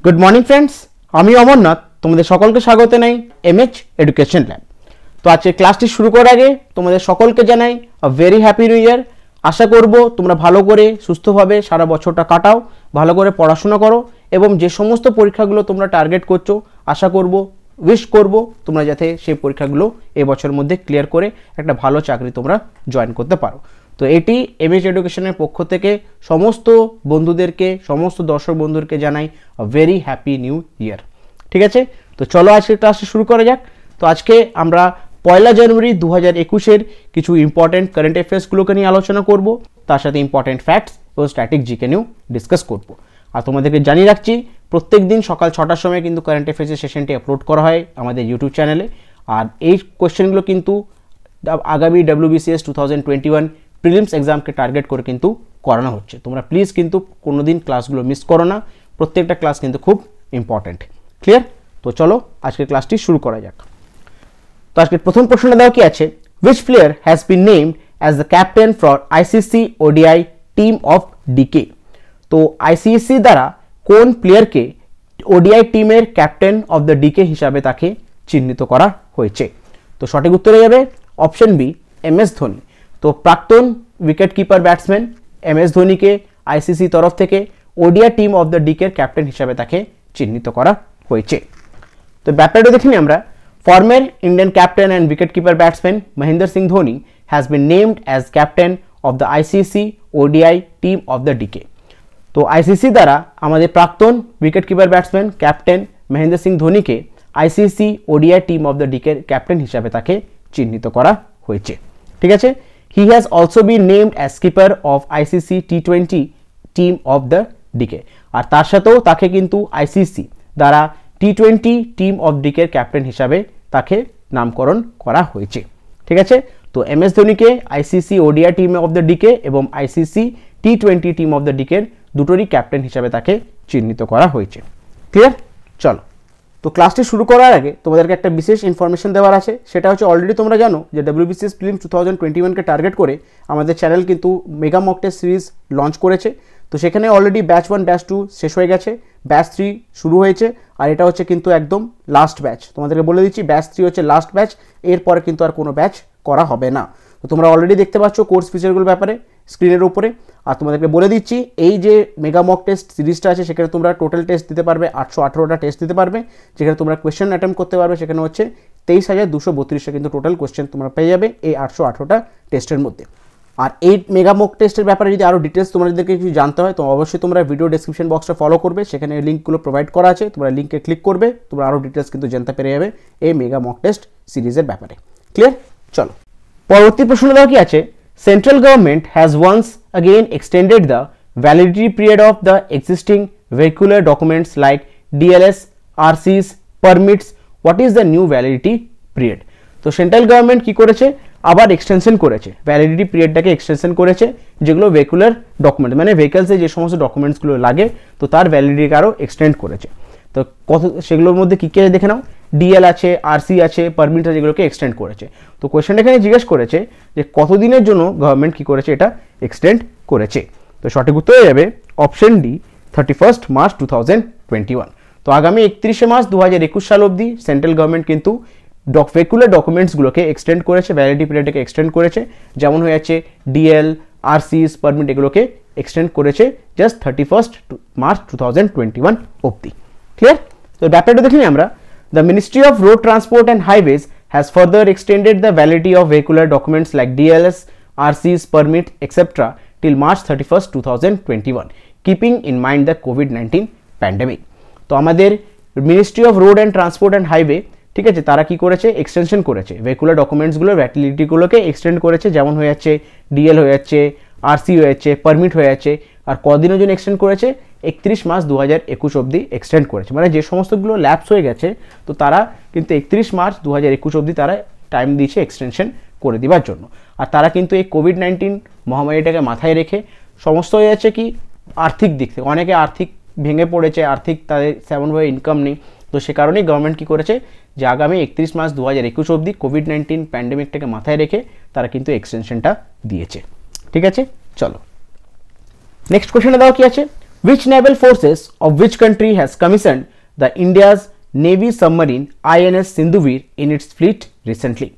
Good morning friends, আমি অমরনাথ তোমাদের সকলকে স্বাগত জানাই এমএচ এডুকেশন ল্যাব। তো আজকে ক্লাসটি শুরু করার আগে তোমাদের সকলকে জানাই a very happy new year. আশা করব তোমরা ভালো করে সুস্থভাবে সারা বছরটা কাটাও, ভালো করে পড়াশোনা করো এবং যে সমস্ত পরীক্ষাগুলো তোমরা টার্গেট করছো আশা করব উইশ করব তোমরা যাতে সেই পরীক্ষাগুলো এবছরের মধ্যে ক্লিয়ার করে একটা ভালো চাকরি তোমরা জয়েন করতে পারো। তো এটি এমএচ এডুকেশনের পক্ষ থেকে সমস্ত বন্ধুদেরকে, সমস্ত দর্শক বন্ধুদেরকে জানাই আ ভেরি হ্যাপি নিউ ইয়ার। ঠিক আছে, তো চলো আজকে ক্লাসটা শুরু করা যাক। তো আজকে আমরা 1 জানুয়ারি 2021-এর কিছু ইম্পর্টেন্ট কারেন্ট অ্যাফেয়ার্সগুলোকে নিয়ে আলোচনা করব, তার সাথে ইম্পর্টেন্ট ফ্যাক্টস এবং স্ট্যাটিক জিকে নিয়েও ডিসকাস করব। আর তোমাদেরকে জানিয়ে রাখছি প্রত্যেক দিন সকাল 6টার সময় কিন্তু কারেন্ট অ্যাফেয়ার্সের সেশনটি আপলোড করা হয় আমাদের ইউটিউব চ্যানেলে। আর এই কোয়েশ্চেনগুলো কিন্তু আগামী WBCS 2021 প্রিলিমস এক্সামকে টার্গেট করে কিন্তু করানো হচ্ছে। তোমরা প্লিজ কিন্তু কোনোদিন ক্লাসগুলো মিস করো না, প্রত্যেকটা ক্লাস কিন্তু খুব ইম্পর্টেন্ট। ক্লিয়ার? তো চলো আজকের ক্লাসটি শুরু করা যাক। তো আজকের প্রথম প্রশ্নটা দেওয়া কি আছে, which player has been named as the captain for ICC ODI team of DK? তো ICC দ্বারা কোন প্লেয়ারকে ODI টিমের ক্যাপ্টেন অফ দ্য ডিকে হিসাবে তাকে চিহ্নিত করা হয়েছে? তো সঠিক উত্তর হয়ে যাবে অপশন বি, MS ধোনি। তো প্রাক্তন উইকেট কিপার ব্যাটসম্যান MS ধোনিকে আইসিসি তরফ থেকে ওডিআই টিম অফ দ্য ডিকের ক্যাপ্টেন হিসাবে তাকে চিহ্নিত করা হয়েছে। তো ব্যাপারটা দেখিনি আমরা, former Indian captain and wicket keeper batsman Mahendra Singh Dhoni has been named as captain of the ICC ODI team of the decade. তো আইসিসি দ্বারা আমাদের প্রাক্তন wicket keeper batsman captain Mahendra Singh ধোনিকে ICC ODI team of the ডিকের ক্যাপ্টেন হিসাবে তাকে চিহ্নিত করা হয়েছে। ঠিক আছে, he has also been named as skipper of ICC T20 team of the DK। আর তার সাথেও তাকে কিন্তু আইসিসি দ্বারা T20 টিম অফ ডিকের ক্যাপ্টেন হিসাবে তাকে নামকরণ করা হয়েছে। ঠিক আছে, তো MS ধোনিকে ICC ODI team of the decade এবং ICC T20 team of the ডিকের দুটোরই ক্যাপ্টেন হিসাবে তাকে চিহ্নিত করা হয়েছে। ক্লিয়ার? চলো, তো ক্লাসটি শুরু করার আগে তোমাদেরকে একটা বিশেষ ইনফরমেশন দেওয়ার আছে। সেটা হচ্ছে অলরেডি তোমরা জানো যে WBCS প্রিলিমস 2021-কে টার্গেট করে আমাদের চ্যানেল কিন্তু mega mock test series launch করেছে। তো সেখানে অলরেডি ব্যাচ 1 ব্যাচ 2 শেষ হয়ে গেছে, ব্যাচ 3 শুরু হয়েছে, আর এটা হচ্ছে কিন্তু একদম লাস্ট ব্যাচ। তোমাদেরকে বলে দিচ্ছি ব্যাচ 3 হচ্ছে লাস্ট ব্যাচ, এরপরে কিন্তু আর কোনো ব্যাচ করা হবে না। তো তোমরা অলরেডি দেখতে পাচ্ছ কোর্স ফিচারগুলোর ব্যাপারে স্ক্রিনের উপরে। আর তোমাদেরকে বলে দিচ্ছি এই যে মেগা মক টেস্ট সিরিজটা আছে সেখানে তোমরা টোটাল টেস্ট দিতে পারবে 818টা টেস্ট দিতে পারবে, যেখানে তোমরা কোয়েশ্চেন অ্যাটেম্প করতে পারবে। সেখানে হচ্ছে 23,232টা কিন্তু টোটাল কোয়েশ্চেন তোমরা পেয়ে যাবে এই 818টা টেস্টের মধ্যে। আর এই মেগা মক টেস্টের ব্যাপারে যদি আরও ডিটেলস তোমাদেরকে কিছু জানতে হয় তো অবশ্যই তোমরা ভিডিও ডেসক্রিপশন বক্সটা ফলো করবে, সেখানে লিঙ্কগুলো প্রোভাইড করা আছে, তোমরা লিঙ্কে ক্লিক করবে, তোমরা আরও ডিটেলস কিন্তু জানতে পেরে যাবে এই মেগা মক টেস্ট সিরিজের ব্যাপারে। ক্লিয়ার? চলো পরবর্তী প্রশ্ন দেওয়া কি আছে, Central government has once again extended the validity period of the existing vehicular documents like DLS, RCs, permits. What is the new validity period? তো সেন্ট্রাল গভর্নমেন্ট কি করেছে, আবার এক্সটেনশন করেছে, ভ্যালিডিটি পিরিয়ডটাকে এক্সটেনশন করেছে, যেগুলো ভেহিকুলার ডকুমেন্ট মানে ভেহিকলসে যে সমস্ত ডকুমেন্টসগুলো লাগে তো তার ভ্যালিডিটিকে আরও এক্সটেন্ড করেছে। তো কত সেগুলোর মধ্যে কী কী দেখে নাও, ডিএল আছে, আরসি আছে, পারমিট আছে, যেগুলোকে এক্সটেন্ড করেছে। তো কোয়েশ্চেনটা এখানে জিজ্ঞেস করেছে যে কতদিনের জন্য গভর্নমেন্ট কী করেছে এটা এক্সটেন্ড করেছে। তো সঠিক উত্তর হয়ে যাবে অপশন ডি, 31 মার্চ 2021। তো আগামী 31শে মার্চ 2021 সাল অবধি সেন্ট্রাল গভর্নমেন্ট কিন্তু ভেহিকুলার ডকুমেন্টসগুলোকে এক্সটেন্ড করেছে, ভ্যালিডিটি পিরিয়ডটাকে এক্সটেন্ড করেছে, যেমন হয়ে যাচ্ছে ডিএল, আরসিস, পারমিট, এগুলোকে এক্সটেন্ড করেছে জাস্ট 31 মার্চ 2021 অবধি। ক্লিয়ার? তো ব্যাপারটা দেখি আমরা, the Ministry of Road Transport and Highways has further extended the validity of vehicular documents like DLS, RCs, permit, etc. till March 31st, 2021, keeping in mind the COVID-19 pandemic. তো আমাদের ministry of road and transport and highway, ঠিক আছে, তারা কি করেছে extension করেছে vehicular ডকুমেন্টসগুলোর ভ্যালিডিটিগুলোকে extend করেছে, যেমন হয়ে যাচ্ছে ডিএল হয়ে যাচ্ছে, আরসি হয়ে যাচ্ছে, পারমিট হয়ে যাচ্ছে। আর কদিনের জন্য এক্সটেন্ড করেছে, 31 মার্চ 2021 অবধি এক্সটেন্ড করেছে, মানে যে সমস্তগুলো ল্যাপস হয়ে গেছে তো তারা কিন্তু 31 মার্চ 2021 অবধি তারা টাইম দিয়েছে এক্সটেনশন করে দেওয়ার জন্য। আর তারা কিন্তু এই কোভিড-19 মহামারীটাকে মাথায় রেখে সমস্ত হয়ে যাচ্ছে কি আর্থিক দিক থেকে অনেকে আর্থিক ভেঙে পড়েছে, আর্থিক তাদের তেমনভাবে ইনকাম নেই, তো সে কারণেই গভর্নমেন্ট কী করেছে যে আগামী 31 মার্চ 2021 অবধি কোভিড-19 প্যান্ডেমিকটাকে মাথায় রেখে তারা কিন্তু এক্সটেনশনটা দিয়েছে। ঠিক আছে, চলো নেক্সট কোয়েশ্চেনে দাও কি আছে, Which naval forces of which country has commissioned the India's Navy submarine INS Sindhuvir in its fleet recently?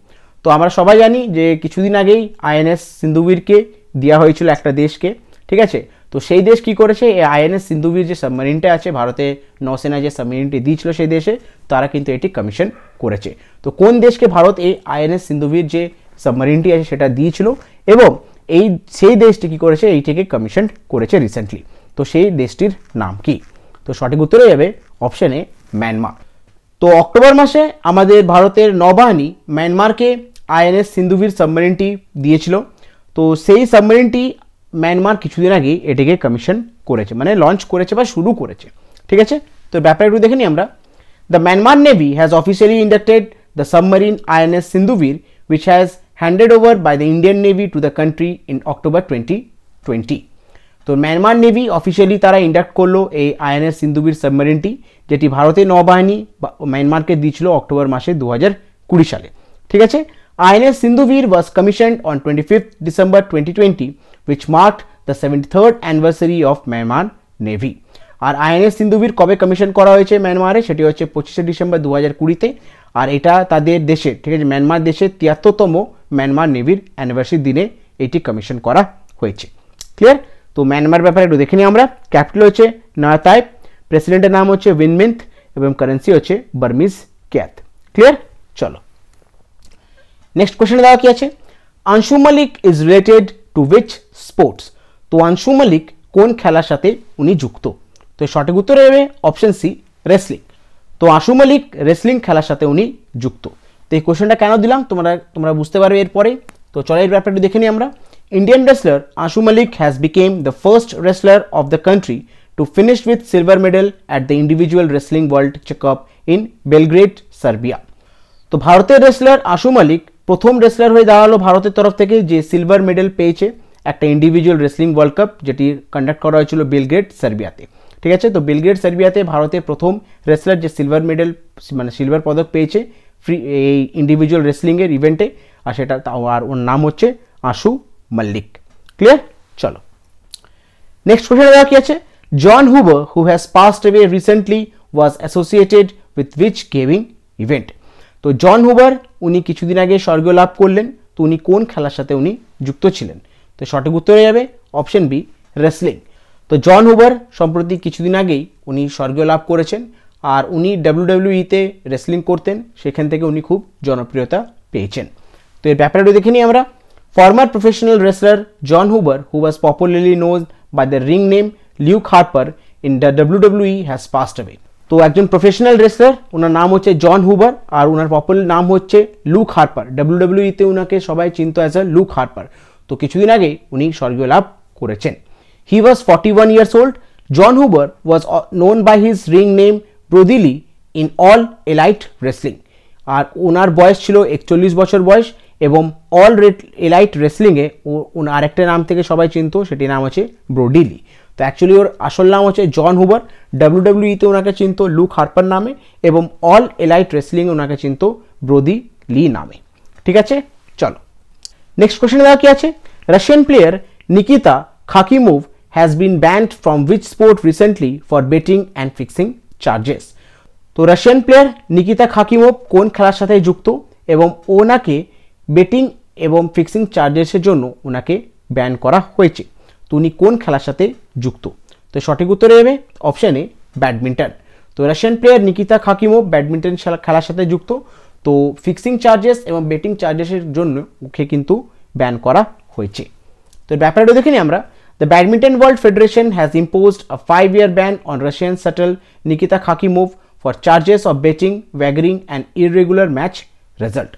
তো আমরা সবাই জানি যে কিছুদিন আগেই আইএনএস সিন্ধুবীরকে দেওয়া হয়েছিল একটা দেশকে, ঠিক আছে। তো সেই দেশ কি করেছে, এই আইএনএস সিন্ধুবীর যে সাবমেরিনটা আছে, ভারতে নৌসেনা যে সাবমেরিনটি দিয়েছিল সেই দেশে, তারা কিন্তু এটি কমিশন করেছে। তো কোন দেশকে ভারত এই আইএনএস সিন্ধুবীর যে সাবমেরিনটি আছে সেটা দিয়েছিল এবং সেই দেশটি কি করেছে, এইটিকে কমিশন করেছে রিসেন্টলি। তো সেই দেশটির নাম কি? তো সঠিক উত্তর হয়ে যাবে অপশন এ, মায়ানমার। তো অক্টোবর মাসে আমাদের ভারতের নৌবাহিনী মায়ানমারকে আইএনএস সিন্ধুবীর সাবমেরিনটি দিয়েছিল। তো সেই সাবমেরিনটি মায়ানমার কিছুদিন আগে এটিকে কমিশন করেছে, মানে লঞ্চ করেছে বা শুরু করেছে, ঠিক আছে। তো ব্যাপারটা একটু দেখে নিই আমরা। The Myanmar navy has officially inducted the submarine INS Sindhuvir which has handed over by the Indian Navy to the country in October 2020. তো মায়ানমার নেভি অফিসিয়ালি তারা ইন্ডাক্ট করলো এই আইএনএস সিন্ধুবীর সাবমেরিনটি, যেটি ভারতের নৌবাহিনী মায়ানমারকে দিয়েছিল অক্টোবর মাসে 2020 সালে, ঠিক আছে। INS Sindhuvir was commissioned on 25th December 2020 which marked the 73rd anniversary of Myanmar Navy. আর আইএনএস সিন্ধুবীর কবে কমিশন করা হয়েছে মায়ানমারে, সেটি হচ্ছে 25শে ডিসেম্বর 2020-তে। আর এটা তাদের দেশে, ঠিক আছে, মায়ানমার দেশের 73তম মায়ানমার নেভির অ্যানিভার্সারি দিনে এটি কমিশন করা হয়েছে। ক্লিয়ার? তো মায়ানমার ব্যাপারে একটু দেখে নিই আমরা। ক্যাপিটাল হচ্ছে নায়াতাইপ, প্রেসিডেন্টের নাম হচ্ছে উইন মিন্ট এবং কারেন্সি হচ্ছে বার্মিজ ক্যাথ। ক্লিয়ার? চলো নেক্সট কোশ্চেন দেওয়া কি আছে, Anshu Malik is related to which sports? তো আনসু মালিক কোন খেলার সাথে উনি যুক্ত? তো সঠিক উত্তর হবে অপশন সি, রেসলিং। তো আনসু মালিক রেসলিং খেলার সাথে উনি যুক্ত। তো এই কোশ্চেনটা কেন দিলাম তোমরা বুঝতে পারবে এরপরে। তো চলো এর ব্যাপারটা দেখে নিই আমরা। Indian wrestler আনসু Malik has became the first wrestler of the country to finish with silver medal at the individual wrestling world cup in Belgrade, Serbia. তো ভারতের রেসলার আনসু মালিক প্রথম রেসলার হয়ে দাঁড়ালো ভারতের তরফ থেকে যে সিলভার মেডেল পেয়েছে একটা ইন্ডিভিজুয়াল রেসলিং ওয়ার্ল্ড কাপ, যেটি কন্ডাক্ট করা হয়েছিল বেলগ্রেড, সার্বিয়াতে, ঠিক আছে। তো বেলগ্রেড, সার্বিয়াতে ভারতের প্রথম রেসলার যে সিলভার মেডেল, মানে সিলভার পদক পেয়েছে এই ইন্ডিভিজুয়াল রেসলিংয়ের ইভেন্টে, আর সেটা আর ওর নাম হচ্ছে আনসু মালিক। ক্লিয়ার? চলো নেক্সট কোশ্চেন দেওয়া কি আছে, John Huber who has passed away recently was associated with which gaming event? তো জন হুবার উনি কিছুদিন আগে স্বর্গ লাভ করলেন। তো উনি কোন খেলার সাথে উনি যুক্ত ছিলেন? তো সঠিক উত্তর হয়ে যাবে অপশন বি, রেসলিং। তো জন হুবার সম্প্রতি কিছুদিন আগেই উনি স্বর্গ লাভ করেছেন, আর উনি ডাব্লিউডাব্লিউইতে রেসলিং করতেন, সেখান থেকে উনি খুব জনপ্রিয়তা পেয়েছেন। তো এর ব্যাপারটা দেখে নিই আমরা। Former professional wrestler John Huber who was popularly known by the ring name Luke Harper in the WWE has passed away. তো একজন প্রফেশনাল রেসলার, ওনার নাম হচ্ছে জন হুবার, আর ওনার পপুলার নাম হচ্ছে লুক হার্পার। ডাব্লিউডাব্লিউইতে ওনাকে সবাই চিনত অ্যাজ আ লুক হার্পার। তো কিছুদিন আগে উনি স্বর্গীয় লাভ করেছেন। He was 41 years old. John Huber was known by his ring name Brody Lee in All Elite Wrestling. আর ওনার বয়স ছিল 41 বছর বয়স, এবং অল এলাইট রেসলিংয়ে ওনার আরেকটা নাম থেকে সবাই চিনত, সেটির নাম হচ্ছে ব্রোডি লি। তো অ্যাকচুয়ালি ওর আসল নাম হচ্ছে জন হুবার। ডাব্লিউডাব্লিউইতে ওনাকে চিনত লুক হার্পার নামে, এবং অল এলাইট রেসলিংয়ে ওনাকে চিনত ব্রোদি লি নামে, ঠিক আছে। চলো নেক্সট কোশ্চেন দেওয়া কি আছে, Russian player Nikita Khakimov has been banned from which sport recently for betting and fixing charges? তো রাশিয়ান প্লেয়ার নিকিতা খাকিমোভ কোন খেলার সাথে যুক্ত এবং ওনাকে বেটিং এবং ফিক্সিং চার্জেসের জন্য ওনাকে ব্যান করা হয়েছে? তো উনি কোন খেলার সাথে যুক্ত? তো সঠিক উত্তর হবে অপশন এ, ব্যাডমিন্টন। তো রাশিয়ান প্লেয়ার নিকিতা খাকিমোভ ব্যাডমিন্টন খেলার সাথে যুক্ত। তো ফিক্সিং চার্জেস এবং বেটিং চার্জেসের জন্য ওকে কিন্তু ব্যান করা হয়েছে। তো ব্যাপারটা দেখে নিই আমরা। The Badminton World Federation has imposed a 5-year ban on Russian shuttle Nikita Khakimov for charges of betting, wagering and irregular match result.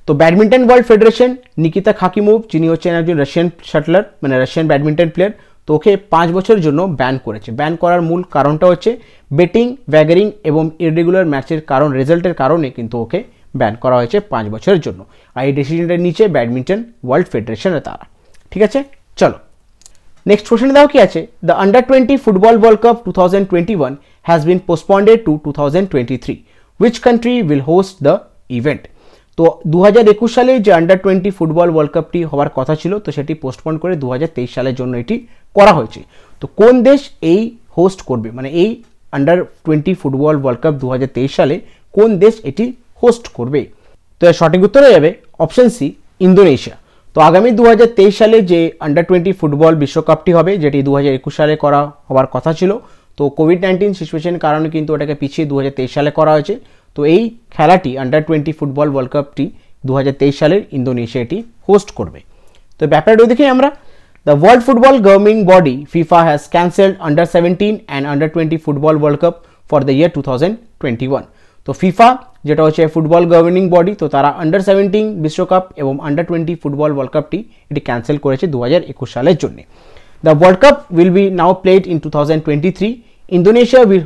তো ব্যাডমিন্টন ওয়ার্ল্ড ফেডারেশন নিকিতা খাকিমোভ, যিনি হচ্ছেন একজন রাশিয়ান শাটলার, মানে রাশিয়ান ব্যাডমিন্টন প্লেয়ার, তো ওকে 5 বছরের জন্য ban করেছে। Ban করার মূল কারণটা হচ্ছে বেটিং, ওয়াগেরিং এবং ইররেগুলার ম্যাচের কারণ, রেজাল্টের কারণে কিন্তু ওকে ব্যান করা হয়েছে 5 বছরের জন্য। আর এই ডিসিশনটার নিচে ব্যাডমিন্টন ওয়ার্ল্ড ফেডারেশনের তারা, ঠিক আছে। চলো নেক্সট কোশ্চেন দাও কি আছে, the under twenty football world cup 2021 has been postponed to 2023, which country will host the event? তো 2021 সালে যে আন্ডার-20 ফুটবল ওয়ার্ল্ড কাপটি হওয়ার কথা ছিল, তো সেটি পোস্টপন্ড করে 2023 সালের জন্য এটি করা হয়েছে। তো কোন দেশ এই হোস্ট করবে, মানে এই আন্ডার-20 ফুটবল ওয়ার্ল্ড কাপ 2023 সালে কোন দেশ এটি হোস্ট করবে? তো এর সঠিক উত্তর হয়ে যাবে অপশন সি, ইন্দোনেশিয়া। তো আগামী 2023 সালে যে আন্ডার-20 ফুটবল বিশ্বকাপটি হবে, যেটি 2021 সালে হওয়ার কথা ছিল, তো কোভিড-19 সিচুয়েশনের কারণে কিন্তু ওটাকে পিছিয়ে 2023 সালে করা হয়েছে। তো এই খেলাটি আন্ডার-20 ফুটবল ওয়ার্ল্ড কাপটি 2023 সালের ইন্দোনেশিয়া এটি হোস্ট করবে। তো ব্যাপারটা দেখি আমরা, the world football governing body FIFA has cancelled আন্ডার-17 and under twenty football world cup for the year 2021। তো ফিফা যেটা হচ্ছে ফুটবল গভর্নিং বডি, তো তারা আন্ডার-17 বিশ্বকাপ এবং আন্ডার-20 ফুটবল ওয়ার্ল্ড কাপটি এটি ক্যান্সেল করেছে 2021 সালের জন্য। The World Cup will be now played in 2023. Indonesia will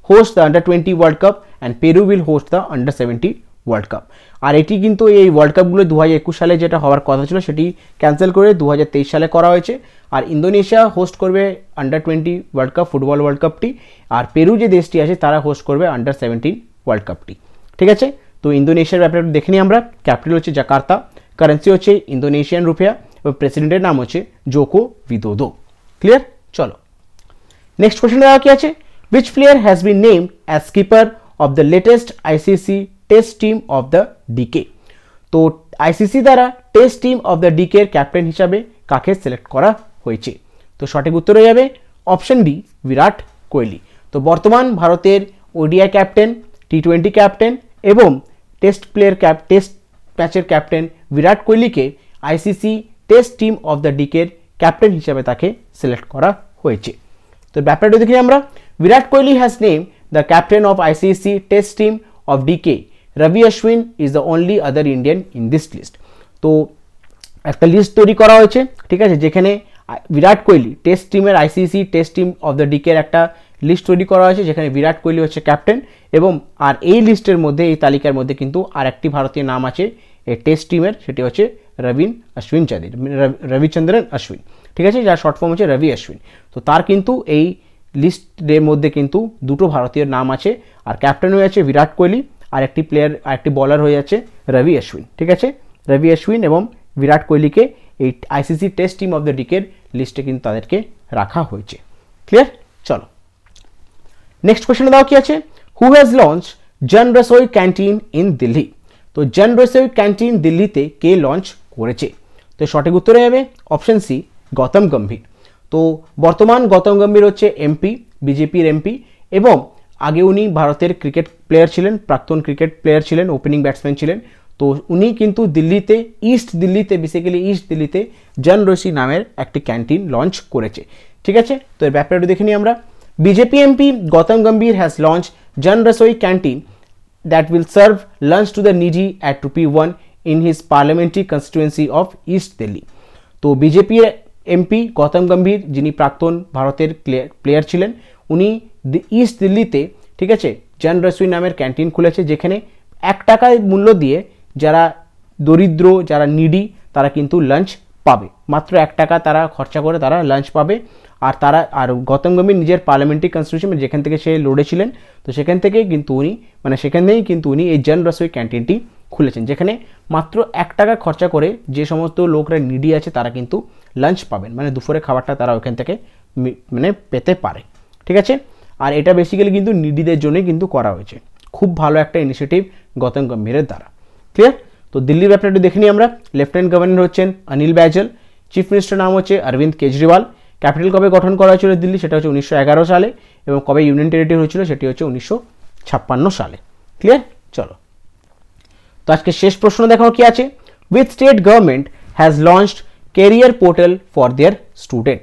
host the Under-20 World Cup and Peru will host the Under-17 World Cup. আর এটি কিন্তু এই ওয়ার্ল্ড কাপগুলো 2021 সালে যেটা হওয়ার কথা ছিল সেটি ক্যান্সেল করে 2023 সালে করা হয়েছে। আর ইন্দোনেশিয়া হোস্ট করবে under-20 world cup football world কাপটি, আর পেরু যে দেশটি আছে তারা হোস্ট করবে আন্ডার-17 ওয়ার্ল্ড কাপটি। ঠিক আছে, তো ইন্দোনেশিয়ার ব্যাপারে দেখে নিই আমরা। ক্যাপিটাল হচ্ছে জাকার্তা, কারেন্সি হচ্ছে ইন্দোনেশিয়ান রুপিয়া এবং প্রেসিডেন্টের নাম হচ্ছে জোকো উইদোদো। ক্লিয়ার? চলো নেক্সট কোশ্চেন দেওয়া কি আছে, which player has been named as skipper of the latest ICC test team of the decade? তো আইসিসি দ্বারা test team of the decade এর ক্যাপ্টেন হিসাবে কাকে সিলেক্ট করা হয়েছে? তো সঠিক উত্তর হয়ে যাবে অপশন ডি, বিরাট কোহলি। তো বর্তমান ভারতের ওডিআই ক্যাপ্টেন, টি-20 ক্যাপ্টেন এবং টেস্ট ম্যাচের ক্যাপ্টেন বিরাট কোহলিকে ICC test team of the ডিকের ক্যাপ্টেন হিসাবে তাকে সিলেক্ট করা হয়েছে। তো ব্যাপারটা দেখি আমরা, Virat Kohli has name the captain of ICC test team of decade, Ravi Ashwin is the only other Indian in this list. তো একটা লিস্ট তৈরি করা হয়েছে, ঠিক আছে, যেখানে বিরাট কোহলি টেস্ট টিমের ICC test team of the ডিকের একটা লিস্ট তৈরি করা হয়েছে, যেখানে বিরাট কোহলি হচ্ছে ক্যাপ্টেন এবং আর এই লিস্টের মধ্যে, এই তালিকার মধ্যে কিন্তু আর একটি ভারতীয় নাম আছে এই টেস্ট টিমের, সেটি হচ্ছে রবিচন্দ্রন অশ্বিন। ঠিক আছে, যার শর্ট ফর্ম হচ্ছে রবি অশ্বিন। তো তার কিন্তু এই লিস্টের মধ্যে কিন্তু দুটো ভারতীয় নাম আছে, আর ক্যাপ্টেন হয়ে আছে বিরাট কোহলি, আর একটি বলার হয়ে যাচ্ছে রবি অশ্বিন। ঠিক আছে, রবি অশ্বিন এবং বিরাট কোহলিকে এই ICC test team of the ডিকের লিস্টে কিন্তু তাদেরকে রাখা হয়েছে। ক্লিয়ার? চলো নেক্সট কোয়েশ্চেন দাও কি আছে, who has launch Jan Rasoi canteen in Delhi? তো জন রসোই ক্যান্টিন দিল্লিতে কে লঞ্চ করেছে? তো সঠিক উত্তর হয়ে যাবে অপশন সি, গৌতম গম্ভীর। তো বর্তমান গৌতম গম্ভীর হচ্ছে এমপি, বিজেপির এমপি, এবং আগে উনি ভারতের ক্রিকেট প্লেয়ার ছিলেন, প্রাক্তন ক্রিকেট প্লেয়ার ছিলেন, ওপেনিং ব্যাটসম্যান ছিলেন। তো উনি কিন্তু দিল্লিতে, বেসিক্যালি ইস্ট দিল্লিতে জন রসি নামের একটি ক্যান্টিন লঞ্চ করেছে। ঠিক আছে, তো এর ব্যাপারটা দেখে নিই আমরা। BJP MP Gautam Gambhir has launch Jan Rasoi canteen that will serve lunch to the needy at ₹1 in his parliamentary constituency of East Delhi. তো বিজেপির এমপি গৌতম গম্ভীর, যিনি প্রাক্তন ভারতের প্লেয়ার ছিলেন, উনি ইস্ট দিল্লিতে, ঠিক আছে, জন রসোই নামের ক্যান্টিন খুলেছে, যেখানে 1 টাকায় মূল্য দিয়ে যারা দরিদ্র, যারা নিডি, তারা কিন্তু লাঞ্চ পাবে। মাত্র 1 টাকা তারা খরচা করে তারা লাঞ্চ পাবে। আর গৌতম গম্ভীর নিজের পার্লামেন্টারি কনস্টিটিউশন, যেখান থেকে সে লড়েছিলেন, তো সেখান থেকেই কিন্তু উনি এই জন রসোই ক্যান্টিনটি খুলেছেন, যেখানে মাত্র 1 টাকা খরচা করে যে সমস্ত লোকরা নিডি আছে তারা কিন্তু লাঞ্চ পাবেন, মানে দুপুরে খাবারটা তারা ওখান থেকে পেতে পারে। ঠিক আছে, আর এটা বেসিক্যালি কিন্তু নিডিদের জন্যই কিন্তু করা হয়েছে। খুব ভালো একটা ইনিশিয়েটিভ গৌতম গম্ভীরের দ্বারা। ক্লিয়ার? তো দিল্লির ব্যাপারটা দেখে নিই আমরা। লেফটেন্যান্ট গভর্নর হচ্ছেন অনিল ব্যাজল, চিফ মিনিস্টার নাম হচ্ছে অরবিন্দ কেজরিওয়াল। ক্যাপিটাল কবে গঠন করা হয়েছিল দিল্লি? সেটা হচ্ছে 1911 সালে, এবং কবে ইউনিয়ন টেরিটরি হয়েছিল সেটি হচ্ছে 1956 সালে। ক্লিয়ার? চলো তো আজকে শেষ প্রশ্ন দেখো কি আছে, with state government has launched career portal for their student?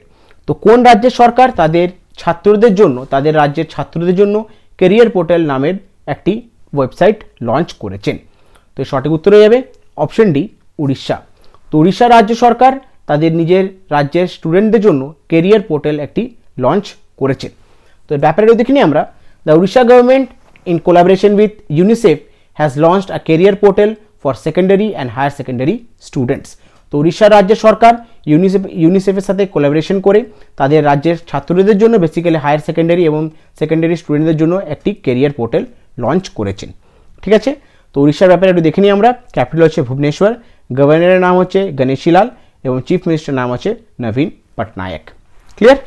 তো কোন রাজ্যের সরকার তাদের রাজ্যের ছাত্রদের জন্য ক্যারিয়ার পোর্টাল নামের একটি ওয়েবসাইট লঞ্চ করেছেন? তো সঠিক উত্তর হয়ে যাবে অপশন ডি, উড়িষ্যা। তো উড়িষ্যা রাজ্য সরকার তাদের নিজের রাজ্যের স্টুডেন্টদের জন্য ক্যারিয়ার পোর্টাল একটি লঞ্চ করেছেন। তো ব্যাপারটা দেখিনি আমরা। The Odisha government in collaboration with UNICEF has launched a career portal for secondary and higher secondary students. তো উড়িষ্যা রাজ্য সরকার ইউনিসেফের সাথে কোলাবোরেশন করে তাদের রাজ্যের ছাত্রদের জন্য, বেসিক্যালি হায়ার সেকেন্ডারি এবং সেকেন্ডারি স্টুডেন্টদের জন্য একটি ক্যারিয়ার পোর্টাল লঞ্চ করেছেন। ঠিক আছে, তো উড়িষ্যার ব্যাপারে একটু দেখে নিই আমরা। ক্যাপিটাল হচ্ছে ভুবনেশ্বর, গভর্নরের নাম হচ্ছে গণেশী লাল এবং চিফ মিনিস্টার নাম হচ্ছে নবীন পটনায়ক। ক্লিয়ার?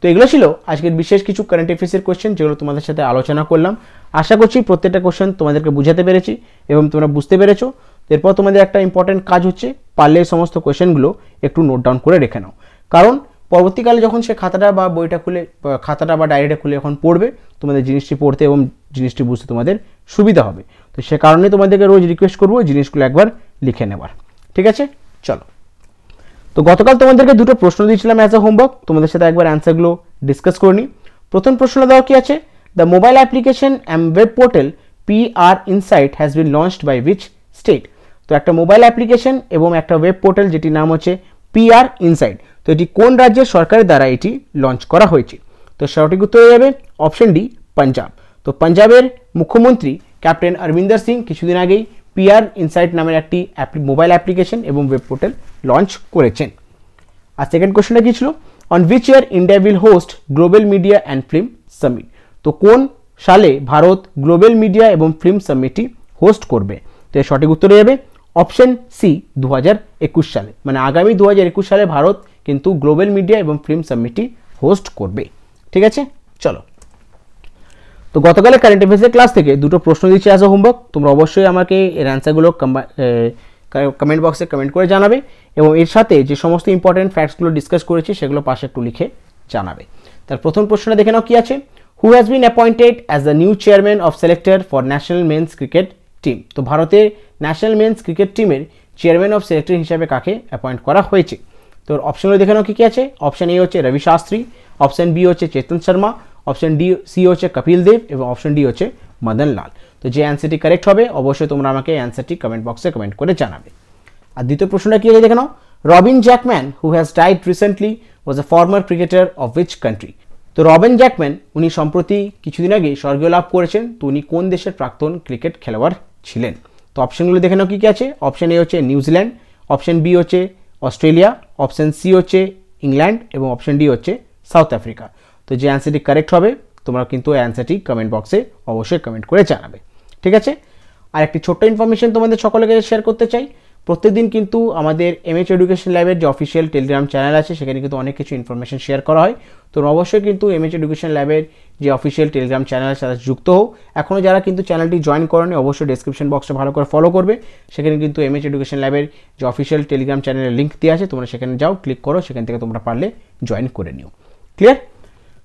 তো এগুলো ছিল আজকের বিশেষ কিছু কারেন্ট অ্যাফেয়ার্সের কোশ্চেন, যেগুলো তোমাদের সাথে আলোচনা করলাম। আশা করছি প্রত্যেকটা কোশ্চেন তোমাদেরকে বুঝাতে পেরেছি এবং তোমরা বুঝতে পেরেছো। এরপর তোমাদের একটা ইম্পর্টেন্ট কাজ হচ্ছে, পারলে এই সমস্ত কোশ্চেনগুলো একটু নোট ডাউন করে রেখে নাও, কারণ পরবর্তীকালে যখন সে খাতাটা বা বইটা খুলে, খাতাটা বা ডায়েরিটা খুলে যখন পড়বে, তোমাদের জিনিসটি পড়তে এবং জিনিসটি বুঝতে তোমাদের সুবিধা হবে। তো সে কারণে তোমাদেরকে রোজ রিকোয়েস্ট করবো জিনিসগুলো একবার লিখে নেবার। ঠিক আছে, চলো। তো গতকাল তোমাদেরকে দুটো প্রশ্ন দিয়েছিলাম অ্যাজ আ হোমওয়ার্ক, তোমাদের সাথে একবার অ্যান্সারগুলো ডিসকাস করে নিই। প্রথম প্রশ্নটা দেওয়া কি আছে, the mobile application and web portal PR Insight has been launched by which state. তো একটা মোবাইল অ্যাপ্লিকেশন এবং একটা ওয়েব পোর্টাল যেটির নাম হচ্ছে PR Insight, তো এটি কোন রাজ্যের সরকারের দ্বারা এটি লঞ্চ করা হয়েছে? তো সঠিক উত্তর হয়ে যাবে অপশন ডি, পাঞ্জাব। তো পাঞ্জাবের মুখ্যমন্ত্রী ক্যাপ্টেন অরবিন্দর সিং কিছুদিন আগেই PR Insight নামের একটি মোবাইল অ্যাপ্লিকেশন এবং ওয়েব পোর্টাল লঞ্চ করেছেন। আর সেকেন্ড কোশ্চেনটা কি ছিল, on which year India will host global media and film summit. তো কোন সালে ভারত গ্লোবাল মিডিয়া এবং ফিল্ম সামিটটি হোস্ট করবে? তো এর সঠিক উত্তর হয়ে যাবে অপশন সি, 2021 সালে। মানে আগামী 2021 সালে ভারত কিন্তু গ্লোবাল মিডিয়া এবং ফিল্ম সামিটটি হোস্ট করবে। ঠিক আছে, চলো। তো গতকালের কারেন্ট অ্যাফেয়ার্সের ক্লাস থেকে দুটো প্রশ্ন দিচ্ছি অ্যাজ আ হোমওয়ার্ক, তোমরা অবশ্যই আমাকে এর অ্যান্সারগুলো কমেন্ট বক্সে কমেন্ট করে জানাবে এবং এর সাথে যে সমস্ত ইম্পর্টেন্ট ফ্যাক্টসগুলো ডিসকাস করেছি সেগুলো পাশে একটু লিখে জানাবে। তার প্রথম প্রশ্নটা দেখে নাও কি আছে, who has been appointed as the new chairman of selector for national men's cricket team. তো ভারতের ন্যাশনাল মেন্স ক্রিকেট টিমের চেয়ারম্যান অফ সিলেক্টর হিসাবে কাকে অ্যাপয়েন্ট করা হয়েছে? তো অপশনগুলো দেখে নাও কি কি আছে। অপশন এ হচ্ছে রবি শাস্ত্রী, অপশন বি হচ্ছে চেতন শর্মা, অপশন সি হচ্ছে কপিল দেব এবং অপশন ডি হচ্ছে মদন লাল। তো যে অ্যান্সারটি কারেক্ট হবে অবশ্যই তোমরা আমাকে অ্যান্সারটি কমেন্ট বক্সে কমেন্ট করে জানাবে। আর দ্বিতীয় প্রশ্নটা কি আছে দেখে নাও, Robin Jackman who has died recently was a former cricketer of which country. তো রবিন জ্যাকম্যান উনি সম্প্রতি কিছুদিন আগে স্বর্গীয় লাভ করেছেন, তো উনি কোন দেশের প্রাক্তন ক্রিকেট খেলোয়াড় ছিলেন? তো অপশনগুলো দেখে নাও কি কি আছে। অপশন এ হচ্ছে নিউজিল্যান্ড, অপশন বি হচ্ছে অস্ট্রেলিয়া, অপশন সি হচ্ছে ইংল্যান্ড এবং অপশন ডি হচ্ছে সাউথ আফ্রিকা। তো যে অ্যান্সারটি কারেক্ট হবে তোমরা কিন্তু অ্যান্সারটি কমেন্ট বক্সে অবশ্যই কমেন্ট করে জানাবে। ঠিক আছে, আর একটি ছোট্ট ইনফরমেশন তোমাদের সকলের কাছে শেয়ার করতে চাই। প্রত্যেকদিন কিন্তু আমাদের MH এডুকেশন ল্যাবের যে অফিসিয়াল টেলিগ্রাম চ্যানেল আছে সেখানে কিন্তু অনেক কিছু ইনফরমেশন শেয়ার করা হয়। তো অবশ্যই কিন্তু MH এডুকেশন ল্যাবের যে অফিসিয়াল টেলিগ্রাম চ্যানেল আছে সাথে যুক্ত হও। এখনও যারা কিন্তু চ্যানেলটি জয়েন করেনি অবশ্যই ডেসক্রিপশন বক্সে ভালো করে ফলো করবে, সেখানে কিন্তু MH এডুকেশন ল্যাবের যে অফিসিয়াল টেলিগ্রাম চ্যানেলের লিঙ্ক দেওয়া আছে, তোমরা সেখানে যাও, ক্লিক করো, সেখান থেকে তোমরা পারলে জয়েন করে নিও। ক্লিয়ার?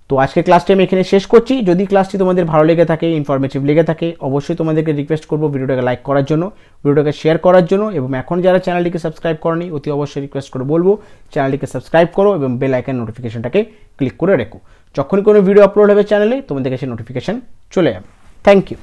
তো আজকে ক্লাসটি আমি এখানে শেষ করছি। যদি ক্লাসটি তোমাদের ভালো লেগে থাকে, ইনফরমেটিভ লেগে থাকে, অবশ্যই তোমাদেরকে রিকোয়েস্ট করবো ভিডিওটাকে লাইক করার জন্য, ভিডিওটাকে শেয়ার করার জন্য এবং এখন যারা চ্যানেলটিকে সাবস্ক্রাইব করনি অতি অবশ্যই রিকোয়েস্ট করে বলবো চ্যানেলটিকে সাবস্ক্রাইব করো এবং বেল আইকন নোটিফিকেশনটাকে ক্লিক করে রেখো। যখনই কোনো ভিডিও আপলোড হবে চ্যানেলে তোমাদের কাছে নোটিফিকেশন চলে যাবে। Thank you.